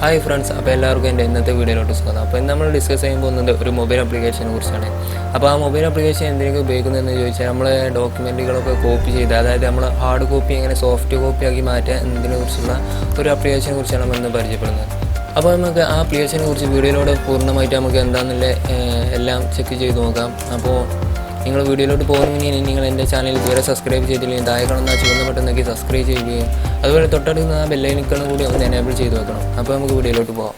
Hi friends, അപ്പോൾ എല്ലാവർക്കും എൻ്റെ ഇന്നത്തെ വീഡിയോയിലോട്ട് സ്വാഗതം. അപ്പോൾ ഇന്ന് നമ്മൾ ഡിസ്കസ് ചെയ്യാൻ പോകുന്നത് ഒരു മൊബൈൽ ആപ്ലിക്കേഷനെ കുറിച്ചാണ്. അപ്പോൾ ആ മൊബൈൽ ആപ്ലിക്കേഷൻ എന്തിനൊക്കെ ഉപയോഗിക്കുന്നതെന്ന് ചോദിച്ചാൽ നമ്മൾ ഡോക്യുമെൻറ്റുകളൊക്കെ കോപ്പി ചെയ്ത്, അതായത് നമ്മൾ ഹാർഡ് കോപ്പി എങ്ങനെ സോഫ്റ്റ് കോപ്പി ആക്കി മാറ്റാൻ എന്നതിനെ കുറിച്ചുള്ള ഒരു ആപ്ലിക്കേഷനെ കുറിച്ചാണ് നമ്മൾ ഇന്ന് പരിചയപ്പെടുന്നത്. അപ്പോൾ നമുക്ക് ആ ആപ്ലിക്കേഷനെ കുറിച്ച് വീഡിയോയിലൂടെ പൂർണ്ണമായിട്ട് നമുക്ക് എന്താണെന്നുള്ള എല്ലാം ചെക്ക് ചെയ്ത് നോക്കാം. അപ്പോൾ നിങ്ങൾ വീഡിയോയിലോട്ട് പോകുന്നതിന് നിങ്ങൾ എൻ്റെ ചാനൽ ഇതുവരെ സബ്സ്ക്രൈബ് ചെയ്തില്ലെങ്കിൽ താഴെ കാണുന്ന ചുവന്ന ബട്ടൺ നോക്കി സബ്സ്ക്രൈബ് ചെയ്യുകയും അതുപോലെ തൊട്ടടുക്കുന്ന ആ ബെല്ലൈക്കൺ കൂടി ഒന്ന് എനേബിൾ ചെയ്ത് വെക്കണം. അപ്പോൾ നമുക്ക് വീഡിയോയിലോട്ട് പോകാം.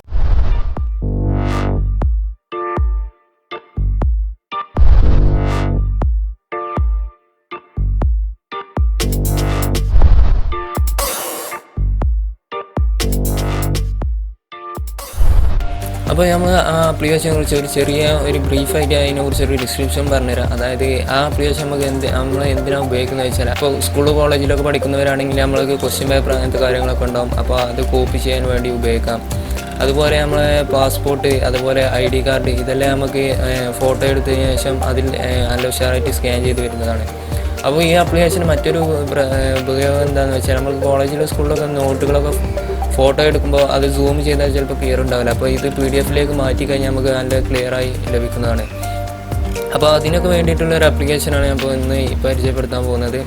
അപ്പോൾ നമ്മൾ ആ ആപ്ലിക്കേഷനെ കുറിച്ച് ഒരു ബ്രീഫായിട്ട് അതിനെക്കുറിച്ചൊരു ഡിസ്ക്രിപ്ഷൻ പറഞ്ഞുതരാം. അതായത് ആ ആപ്ലിക്കേഷൻ നമ്മൾ എന്തിനാണ് ഉപയോഗിക്കുന്നത് വെച്ചാൽ, അപ്പോൾ സ്കൂൾ കോളേജിലൊക്കെ പഠിക്കുന്നവരാണെങ്കിൽ നമ്മൾക്ക് ക്വസ്റ്റ്യൻ പേപ്പർ അങ്ങനത്തെ കാര്യങ്ങളൊക്കെ ഉണ്ടാകും. അപ്പോൾ അത് കോപ്പി ചെയ്യാൻ വേണ്ടി ഉപയോഗിക്കാം. അതുപോലെ നമ്മളെ പാസ്പോർട്ട്, അതുപോലെ ID കാർഡ്, ഇതെല്ലാം നമുക്ക് ഫോട്ടോ എടുത്തതിന് ശേഷം അതിൽ നല്ല ഉഷാറായിട്ട് സ്കാൻ ചെയ്ത് വരുന്നതാണ്. അപ്പോൾ ഈ ആപ്ലിക്കേഷൻ മറ്റൊരു ഉപയോഗം എന്താണെന്ന് വെച്ചാൽ, നമുക്ക് കോളേജിലും സ്കൂളിലൊക്കെ നോട്ടുകളൊക്കെ ഫോട്ടോ എടുക്കുമ്പോൾ അത് സൂം ചെയ്താൽ ചിലപ്പോൾ ക്ലിയർ ഉണ്ടാവില്ല. അപ്പോൾ ഇത് PDF മാറ്റി കഴിഞ്ഞാൽ നമുക്ക് നല്ല ക്ലിയറായി ലഭിക്കുന്നതാണ്. അപ്പോൾ അതിനൊക്കെ വേണ്ടിയിട്ടുള്ള ഒരു ആപ്ലിക്കേഷനാണ് അപ്പോൾ ഇന്ന് പരിചയപ്പെടുത്താൻ പോകുന്നത്.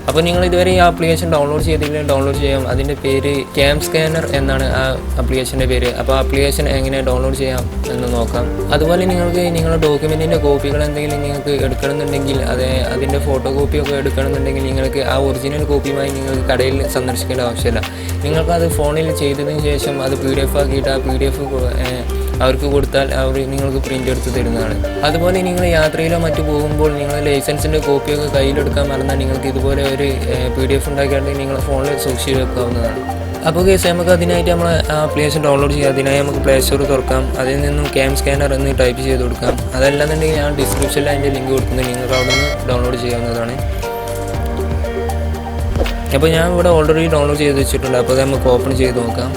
അപ്പോൾ നിങ്ങൾ ഇതുവരെ ഈ ആപ്ലിക്കേഷൻ ഡൗൺലോഡ് ചെയ്തില്ലെങ്കിൽ ഡൗൺലോഡ് ചെയ്യാം. അതിൻ്റെ പേര് ക്യാം സ്കാനർ എന്നാണ് ആ ആപ്ലിക്കേഷൻ്റെ പേര്. അപ്പോൾ ആപ്ലിക്കേഷൻ എങ്ങനെ ഡൗൺലോഡ് ചെയ്യാം എന്ന് നോക്കാം. അതുപോലെ നിങ്ങൾക്ക് നിങ്ങളുടെ ഡോക്യുമെൻറ്റിൻ്റെ കോപ്പികൾ എന്തെങ്കിലും നിങ്ങൾക്ക് എടുക്കണമെന്നുണ്ടെങ്കിൽ, അതിൻ്റെ ഫോട്ടോ കോപ്പിയൊക്കെ എടുക്കണമെന്നുണ്ടെങ്കിൽ നിങ്ങൾക്ക് ആ ഒറിജിനൽ കോപ്പിയുമായി നിങ്ങൾക്ക് കടയിൽ സന്ദർശിക്കേണ്ട ആവശ്യമില്ല. നിങ്ങൾക്കത് ഫോണിൽ ചെയ്തതിന് ശേഷം അത് PDF ആക്കിയിട്ട് ആ PDF അവർക്ക് കൊടുത്താൽ അവർ നിങ്ങൾക്ക് പ്രിൻ്റ് എടുത്ത് തരുന്നതാണ്. അതുപോലെ നിങ്ങൾ യാത്രയിലോ മറ്റു പോകുമ്പോൾ നിങ്ങൾ ലൈസൻസിൻ്റെ കോപ്പിയൊക്കെ കയ്യിലെടുക്കാൻ മറന്നാൽ നിങ്ങൾക്ക് ഇതുപോലെ ഒരു PDF ഉണ്ടാക്കിയാണ്ട് നിങ്ങൾ ഫോണിൽ സൂക്ഷിച്ച് വെക്കാവുന്നതാണ്. അപ്പോൾ കേസ് നമുക്ക് അതിനായിട്ട് നമ്മൾ ആപ്ലിക്കേഷൻ ഡൗൺലോഡ് ചെയ്യാം. അതിനായി നമുക്ക് പ്ലേ സ്റ്റോർ തുറക്കാം. അതിൽ നിന്നും ക്യാം സ്കാനർ എന്ന് ടൈപ്പ് ചെയ്ത് കൊടുക്കാം. അതല്ലാന്നുണ്ടെങ്കിൽ ഞാൻ ഡിസ്ക്രിപ്ഷനിൽ അതിൻ്റെ ലിങ്ക് കൊടുക്കുന്നത്, നിങ്ങൾക്ക് അവിടെ നിന്ന് ഡൗൺലോഡ് ചെയ്യാവുന്നതാണ്. അപ്പോൾ ഞാൻ ഇവിടെ ഓൾറെഡി ഡൗൺലോഡ് ചെയ്ത് വെച്ചിട്ടുണ്ട്. അപ്പോൾ അത് നമുക്ക് ഓപ്പൺ ചെയ്ത് നോക്കാം.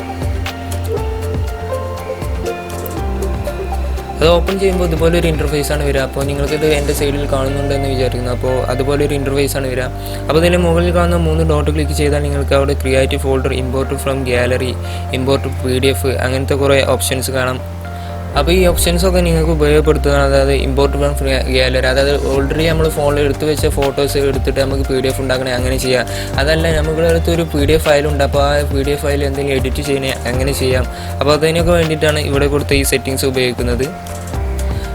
അത് ഓപ്പൺ ചെയ്യുമ്പോൾ ഇതുപോലെ ഒരു ഇൻ്റർഫേസാണ് വരിക. അപ്പോൾ നിങ്ങൾക്കിത് എൻ്റെ സൈഡിൽ കാണുന്നുണ്ടെന്ന് വിചാരിക്കുന്നു. അപ്പോൾ അതുപോലെ ഒരു ഇൻ്റർഫേസാണ് വരിക. അപ്പോൾ ഇതിൻ്റെ മുകളിൽ കാണുന്ന 3 ഡോട്ട് ക്ലിക്ക് ചെയ്താൽ നിങ്ങൾക്ക് അവിടെ create folder, import from gallery, import PDF, അങ്ങനത്തെ കുറേ ഓപ്ഷൻസ് കാണാം. അപ്പോൾ ഈ ഓപ്ഷൻസൊക്കെ നിങ്ങൾക്ക് ഉപയോഗപ്പെടുത്തുന്നതാണ്. അതായത് ഇമ്പോർട്ട് ഫ്രം ഗാലറി, അതായത് ഓൾറെഡി നമ്മൾ ഫോണിൽ എടുത്ത് വെച്ച ഫോട്ടോസ് എടുത്തിട്ട് നമുക്ക് PDF ഉണ്ടാക്കണേ അങ്ങനെ ചെയ്യാം. അതല്ല, നമ്മുടെ അടുത്ത് ഒരു PDF ഫയലുണ്ട്. അപ്പോൾ ആ PDF ഫയൽ എന്തെങ്കിലും എഡിറ്റ് ചെയ്യണേ അങ്ങനെ ചെയ്യാം. അപ്പോൾ അതിനൊക്കെ വേണ്ടിയിട്ടാണ് ഇവിടെ കൊടുത്ത ഈ സെറ്റിങ്സ് ഉപയോഗിക്കുന്നത്.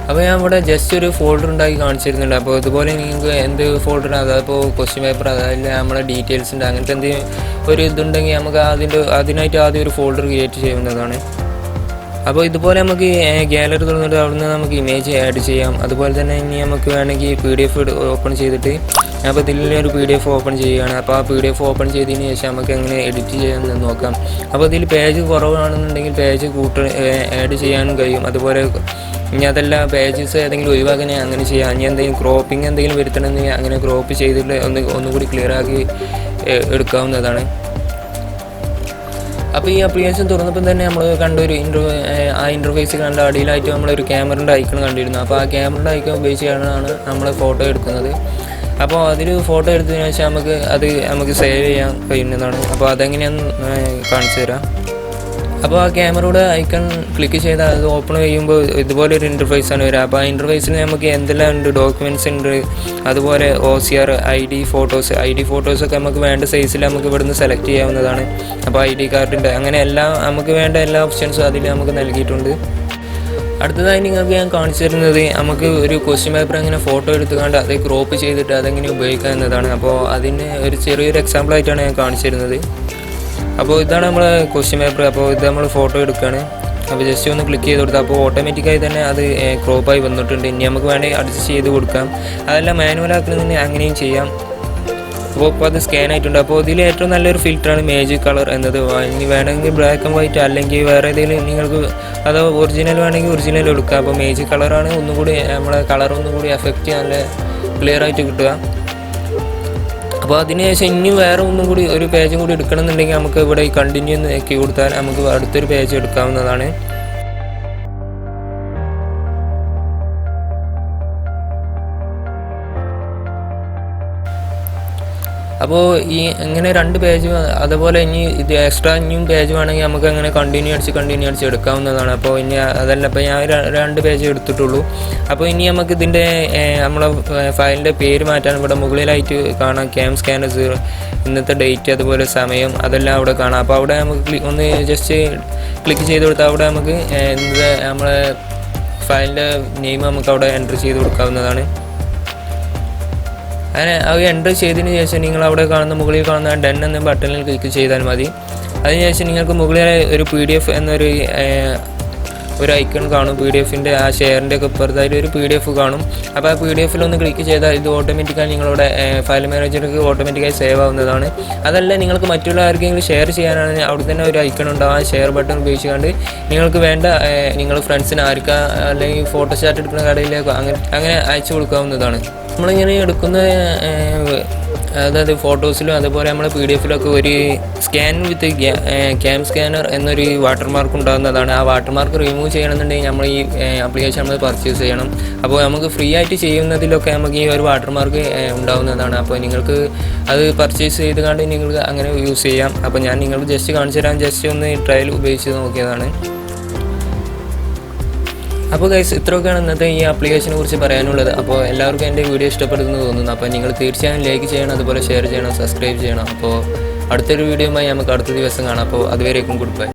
അപ്പോൾ ഞാൻ ഇവിടെ ജസ്റ്റ് ഒരു ഫോൾഡർ ഉണ്ടാക്കി കാണിച്ചിരുന്നുണ്ട്. അപ്പോൾ ഇതുപോലെ നിങ്ങൾക്ക് എന്ത് ഫോൾഡർ, അതായപ്പോൾ ക്വസ്റ്റ്യൻ പേപ്പർ, അതായത് നമ്മളെ ഡീറ്റെയിൽസിൻ്റെ അങ്ങനത്തെ എന്തെങ്കിലും ഒരു ഇതുണ്ടെങ്കിൽ നമുക്ക് അതിനായിട്ട് ആദ്യം ഒരു ഫോൾഡർ ക്രിയേറ്റ് ചെയ്യുന്നതാണ്. അപ്പോൾ ഇതുപോലെ നമുക്ക് ഗാലറി തുറന്നിട്ട് അവിടുന്ന് നമുക്ക് ഇമേജ് ആഡ് ചെയ്യാം. അതുപോലെ തന്നെ ഇനി നമുക്ക് വേണമെങ്കിൽ PDF ഓപ്പൺ ചെയ്തിട്ട്, അപ്പോൾ ഇതിലൊരു PDF ഓപ്പൺ ചെയ്യുകയാണ്. അപ്പോൾ ആ PDF ഓപ്പൺ ചെയ്തതിന് ശേഷം നമുക്ക് എങ്ങനെ എഡിറ്റ് ചെയ്യാമെന്ന് നോക്കാം. അപ്പോൾ ഇതിൽ പേജ് കുറവാണെന്നുണ്ടെങ്കിൽ പേജ് ആഡ് ചെയ്യാനും കഴിയും. അതുപോലെ ഇനി അതല്ല പേജസ് ഏതെങ്കിലും ഒഴിവാക്കാൻ അങ്ങനെ ചെയ്യാം. ഇനി എന്തെങ്കിലും ക്രോപ്പിംഗ് എന്തെങ്കിലും വരുത്തണമെങ്കിൽ അങ്ങനെ ക്രോപ്പ് ചെയ്തിട്ട് ഒന്നുകൂടി ക്ലിയർ ആക്കി എടുക്കാവുന്നതാണ്. അപ്പോൾ ഈ ആപ്ലിക്കേഷൻ തുറന്നപ്പോൾ തന്നെ നമ്മൾ കണ്ടൊരു ആ ഇൻ്റർഫേസ് കണ്ട അടിയിലായിട്ട് നമ്മളൊരു ക്യാമറൻ്റെ ഐക്കൺ കണ്ടിരുന്നു. അപ്പോൾ ആ ക്യാമറൻ്റെ ഐക്കൺ ഉപയോഗിച്ചാണ് നമ്മൾ ഫോട്ടോ എടുക്കുന്നത്. അപ്പോൾ അതിൽ ഫോട്ടോ എടുത്തതിന് ശേഷം നമുക്ക് സേവ് ചെയ്യാൻ കഴിയുന്നതാണ്. അപ്പോൾ അതെങ്ങനെയാണെന്ന് കാണിച്ചു തരാം. അപ്പോൾ ആ ക്യാമറയുടെ ഐക്കൺ ക്ലിക്ക് ചെയ്താൽ അത് ഓപ്പൺ ചെയ്യുമ്പോൾ ഇതുപോലെ ഒരു ഇൻ്റർഫേസാണ് വരിക. അപ്പോൾ ആ ഇൻ്റർഫേസിൽ നമുക്ക് എന്തെല്ലാം ഉണ്ട്, ഡോക്യുമെൻറ്റ്സ് ഉണ്ട്, അതുപോലെ OCR, ID ഫോട്ടോസൊക്കെ നമുക്ക് വേണ്ട സൈസിൽ നമുക്ക് ഇവിടുന്ന് സെലക്ട് ചെയ്യാവുന്നതാണ്. അപ്പോൾ ID കാർഡിൻ്റെ അങ്ങനെ നമുക്ക് വേണ്ട എല്ലാ ഓപ്ഷൻസും അതിൽ നമുക്ക് നൽകിയിട്ടുണ്ട്. അടുത്തതായി നിങ്ങൾക്ക് ഞാൻ കാണിച്ചു തരുന്നത് നമുക്ക് ഒരു ക്വസ്റ്റ്യൻ പേപ്പർ അങ്ങനെ ഫോട്ടോ എടുത്തുകൊണ്ട് അത് ക്രോപ്പ് ചെയ്തിട്ട് അതെങ്ങനെ ഉപയോഗിക്കുക എന്നതാണ്. അപ്പോൾ അതിന് ഒരു ചെറിയൊരു എക്സാമ്പിളായിട്ടാണ് ഞാൻ കാണിച്ചു തരുന്നത്. അപ്പോൾ ഇതാണ് നമ്മളെ ക്വസ്റ്റ്യൻ പേപ്പർ. അപ്പോൾ ഇത് നമ്മൾ ഫോട്ടോ എടുക്കുകയാണ്. അപ്പോൾ ജസ്റ്റ് ഒന്ന് ക്ലിക്ക് ചെയ്ത് കൊടുത്താൽ അപ്പോൾ ഓട്ടോമാറ്റിക്കായി തന്നെ അത് ക്രോപ്പായി വന്നിട്ടുണ്ട്. ഇനി നമുക്ക് വേണമെങ്കിൽ അഡ്ജസ്റ്റ് ചെയ്ത് കൊടുക്കാം. അതെല്ലാം മാനുവലാക്കുന്നതിന് അങ്ങനെയും ചെയ്യാം. അപ്പോൾ അത് സ്കാൻ ആയിട്ടുണ്ട്. അപ്പോൾ ഇതിൽ ഏറ്റവും നല്ലൊരു ഫിൽറ്ററാണ് മേജിക് കളർ എന്നത്. ഇനി വേണമെങ്കിൽ ബ്ലാക്ക് ആൻഡ് വൈറ്റ് അല്ലെങ്കിൽ വേറെ ഏതെങ്കിലും നിങ്ങൾക്ക് അത് ഒറിജിനൽ വേണമെങ്കിൽ ഒറിജിനൽ എടുക്കുക. അപ്പോൾ മേജിക് കളറാണ് ഒന്നുകൂടി നമ്മളെ കളർ ഒന്നുകൂടി എഫക്റ്റ് നല്ല ക്ലിയർ ആയിട്ട് കിട്ടുക. അപ്പോൾ അതിനുശേഷം ഇനി വേറെ ഒരു പേജും കൂടി എടുക്കണമെന്നുണ്ടെങ്കിൽ നമുക്ക് ഇവിടെ കണ്ടിന്യൂ എന്ന് നോക്കി കൊടുത്താൽ നമുക്ക് അടുത്തൊരു പേജ് എടുക്കാവുന്നതാണ്. അപ്പോൾ ഈ ഇങ്ങനെ 2 പേജ് അതുപോലെ ഇനി ഇത് എക്സ്ട്രാ ഇനിയും പേജ് വേണമെങ്കിൽ നമുക്ക് അങ്ങനെ കണ്ടിന്യൂ അടിച്ച് എടുക്കാവുന്നതാണ്. അപ്പോൾ ഇനി അതല്ല, ഇപ്പോൾ ഞാൻ 2 പേജ് എടുത്തിട്ടുള്ളൂ. അപ്പോൾ ഇനി നമുക്ക് ഇതിൻ്റെ നമ്മളെ ഫയലിൻ്റെ പേര് മാറ്റാൻ ഇവിടെ മുകളിലായിട്ട് കാണാം ക്യാം സ്കാനർ 0, ഇന്നത്തെ ഡേറ്റ് അതുപോലെ സമയം അതെല്ലാം അവിടെ കാണാം. അപ്പോൾ അവിടെ നമുക്ക് ഒന്ന് ജസ്റ്റ് ക്ലിക്ക് ചെയ്ത് കൊടുത്താൽ അവിടെ നമുക്ക് നമ്മളെ ഫയലിൻ്റെ നെയിം നമുക്ക് അവിടെ എൻ്റർ ചെയ്ത് കൊടുക്കാവുന്നതാണ്. അങ്ങനെ അത് എൻ്റർ ചെയ്തതിന് ശേഷം നിങ്ങൾ അവിടെ മുകളിൽ കാണുന്ന ഡൺ എന്ന ബട്ടണിൽ ക്ലിക്ക് ചെയ്താൽ മതി. അതിനുശേഷം നിങ്ങൾക്ക് മുകളിൽ ഒരു PDF എന്നൊരു ഐക്കൺ കാണും. PDF-ൻ്റെ ആ ഷെയറിൻ്റെ ഒക്കെ ഇപ്പുറത്തായിട്ട് ഒരു PDF കാണും. അപ്പോൾ ആ PDF-ൽ ക്ലിക്ക് ചെയ്താൽ ഇത് ഓട്ടോമാറ്റിക്കായി നിങ്ങളുടെ ഫയൽ മാനേജർക്ക് ഓട്ടോമാറ്റിക്കായി സേവ് ആവുന്നതാണ്. അതല്ല നിങ്ങൾക്ക് മറ്റുള്ള ആർക്കെങ്കിലും ഷെയർ ചെയ്യാനാണെങ്കിൽ അവിടെ തന്നെ ഒരു ഐക്കൺ ഉണ്ടാവും. ആ ഷെയർ ബട്ടൺ ഉപയോഗിച്ചുകൊണ്ട് നിങ്ങൾക്ക് വേണ്ട നിങ്ങൾ ഫ്രണ്ട്സിന് ആർക്കാ അല്ലെങ്കിൽ ഫോട്ടോസ്റ്റാറ്റ് എടുക്കുന്ന കടയിലേക്കോ അങ്ങനെ അയച്ചു കൊടുക്കാവുന്നതാണ്. നമ്മളിങ്ങനെ എടുക്കുന്ന അതായത് ഫോട്ടോസിലും അതുപോലെ നമ്മളെ PDF-ലൊക്കെ ഒരു സ്കാൻ വിത്ത് ക്യാം സ്കാനർ എന്നൊരു വാട്ടർമാർക്ക് ഉണ്ടാകുന്നതാണ്. ആ വാട്ടർമാർക്ക് റിമൂവ് ചെയ്യണമെന്നുണ്ടെങ്കിൽ നമ്മൾ ഈ ആപ്ലിക്കേഷൻ നമ്മൾ പർച്ചേസ് ചെയ്യണം. അപ്പോൾ നമുക്ക് ഫ്രീ ആയിട്ട് ചെയ്യുന്നതിലൊക്കെ നമുക്ക് ഈ ഒരു വാട്ടർമാർക്ക് ഉണ്ടാകുന്നതാണ്. അപ്പോൾ നിങ്ങൾക്ക് അത് പർച്ചേസ് ചെയ്ത് കണ്ട് നിങ്ങൾക്ക് അങ്ങനെ യൂസ് ചെയ്യാം. അപ്പോൾ ഞാൻ നിങ്ങൾക്ക് ജസ്റ്റ് കാണിച്ചു തരാൻ ജസ്റ്റ് ഒന്ന് ട്രയൽ ഉപയോഗിച്ച് നോക്കിയതാണ്. അപ്പോൾ ഗൈസ്, ഇത്രയൊക്കെയാണ് ഇന്നത്തെ ഈ ആപ്ലിക്കേഷനെ കുറിച്ച് പറയാനുള്ളത്. അപ്പോൾ എല്ലാവർക്കും എൻ്റെ വീഡിയോ ഇഷ്ടപ്പെടുന്നു തോന്നുന്നു. അപ്പോൾ നിങ്ങൾ തീർച്ചയായും ലൈക്ക് ചെയ്യണം, അതുപോലെ ഷെയർ ചെയ്യണം, സബ്സ്ക്രൈബ് ചെയ്യണം. അപ്പോൾ അടുത്തൊരു വീഡിയോയുമായി നമുക്ക് അടുത്ത ദിവസം കാണാം. അപ്പോൾ അതുവരേക്കും ഗുഡ് ബൈ.